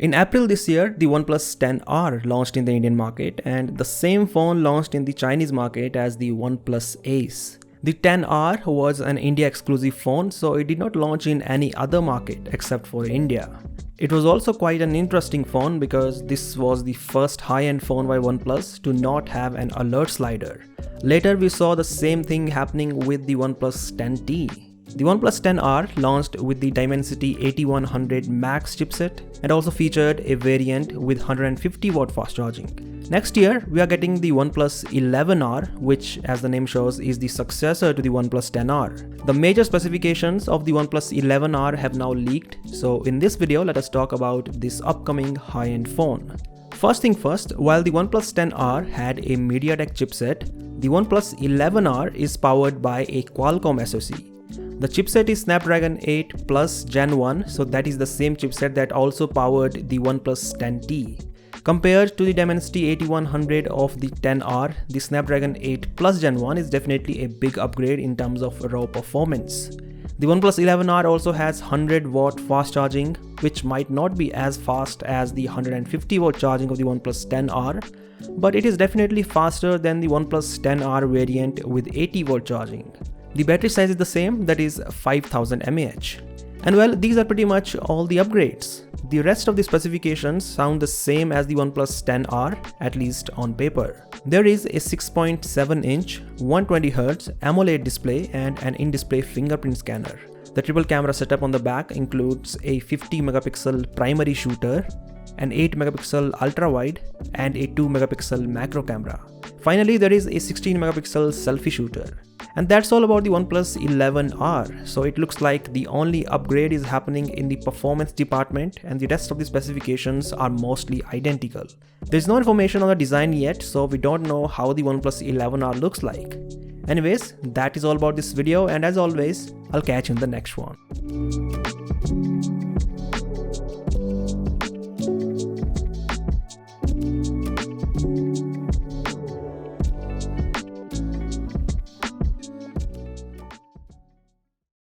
In April this year, the OnePlus 10R launched in the Indian market, and the same phone launched in the Chinese market as the OnePlus Ace. The 10R was an India exclusive phone, so it did not launch in any other market except for India. It was also quite an interesting phone because this was the first high-end phone by OnePlus to not have an alert slider. Later we saw the same thing happening with the OnePlus 10T. The OnePlus 10R launched with the Dimensity 8100 Max chipset and also featured a variant with 150-watt fast charging. Next year, we are getting the OnePlus 11R, which, as the name shows, is the successor to the OnePlus 10R. The major specifications of the OnePlus 11R have now leaked, so in this video, let us talk about this upcoming high-end phone. First thing first, while the OnePlus 10R had a MediaTek chipset, the OnePlus 11R is powered by a Qualcomm SoC. The chipset is Snapdragon 8 Plus Gen 1, so that is the same chipset that also powered the OnePlus 10T. Compared to the Dimensity 8100 of the 10R, the Snapdragon 8 Plus Gen 1 is definitely a big upgrade in terms of raw performance. The OnePlus 11R also has 100-watt fast charging, which might not be as fast as the 150-watt charging of the OnePlus 10R, but it is definitely faster than the OnePlus 10R variant with 80-watt charging. The battery size is the same, that is 5000 mAh. And well, these are pretty much all the upgrades. The rest of the specifications sound the same as the OnePlus 10R, at least on paper. There is a 6.7-inch 120Hz AMOLED display and an in-display fingerprint scanner. The triple camera setup on the back includes a 50-megapixel primary shooter, an 8-megapixel ultra-wide, and a 2-megapixel macro camera. Finally, there is a 16-megapixel selfie shooter. And that's all about the OnePlus 11R, so it looks like the only upgrade is happening in the performance department and the rest of the specifications are mostly identical. There's no information on the design yet, so we don't know how the OnePlus 11R looks like. Anyways, that is all about this video, and as always, I'll catch you in the next one.